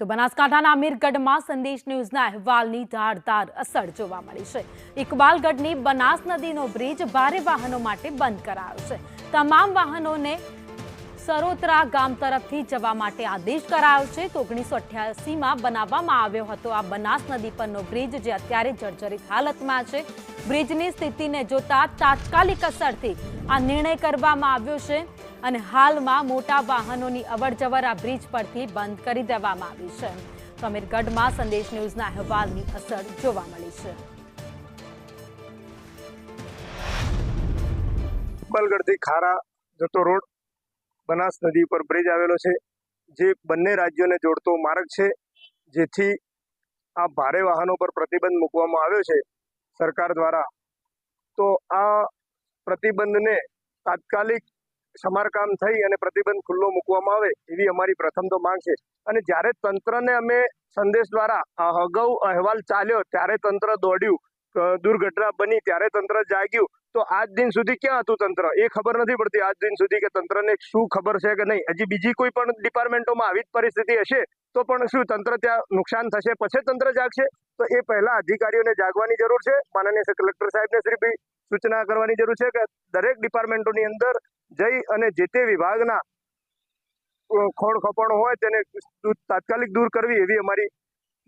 તો બનાસકાંઠાના અમીરગઢમાં સંદેશ ન્યૂઝના અહેવાલની ધારદાર અસર જોવા મળી છે। ઇકબાલગઢની બનાસ નદીનો બ્રિજ ભારે વાહનો માટે બંધ કરાયો છે। તમામ વાહનોને સરોત્રા ગામ તરફથી જવા માટે આદેશ કરાયો છે। તો 1988માં બનાવવામાં આવ્યો હતો આ બનાસ નદી પરનો બ્રિજ, જે અત્યારે જર્જરિત હાલતમાં છે। બ્રિજની સ્થિતિને જોતા તાત્કાલિક અસરથી આ નિર્ણય કરવામાં આવ્યો છે અને હાલમાં મોટા વાહનોની અવરજવર આ બ્રિજ પરથી બંધ કરી દેવામાં આવી છે। તો અમીરગઢમાં સંદેશ ન્યૂઝના અહેવાલની અસર જોવા મળી છે। ઇકબાલગઢથી ખારા જતો રોડ બનાસ નદી પર બ્રિજ આવેલો છે, જે બંને રાજ્યોને જોડતો માર્ગ છે, જેથી આ ભારે વાહનો પર પ્રતિબંધ મૂકવામાં આવ્યો છે સરકાર દ્વારા। તો આ પ્રતિબંધને તાત્કાલિક સમારકામ થઈ અને પ્રતિબંધ ખુલ્લો મૂકવામાં આવે એવી અમારી પ્રથમ તો માંગ છે। અને જ્યારે તંત્રને અમે સંદેશ દ્વારા અગાઉ અહેવાલ ચાલ્યો ત્યારે તંત્ર દોડ્યું, દુર્ઘટના બની ત્યારે તંત્ર જાગ્યું, તો આજ દિન સુધી ક્યાં હતું તંત્ર એ ખબર નથી પડતી આજ દિન સુધી કે તંત્રને શું ખબર છે કે નહીં। હજી બીજી કોઈ પણ ડિપાર્ટમેન્ટોમાં આવી જ પરિસ્થિતિ હશે તો પણ શું તંત્ર ત્યાં નુકસાન થશે પછી તંત્ર જાગશે? તો એ પહેલા અધિકારીઓને જાગવાની જરૂર છે। માનનીય કલેક્ટર સાહેબને શ્રી સૂચના કરવાની જરૂર છે કે દરેક ડિપાર્ટમેન્ટોની અંદર જઈ અને જે તે વિભાગના ખોડ ખપણ હોય તેને તાત્કાલિક દૂર કરવી એવી અમારી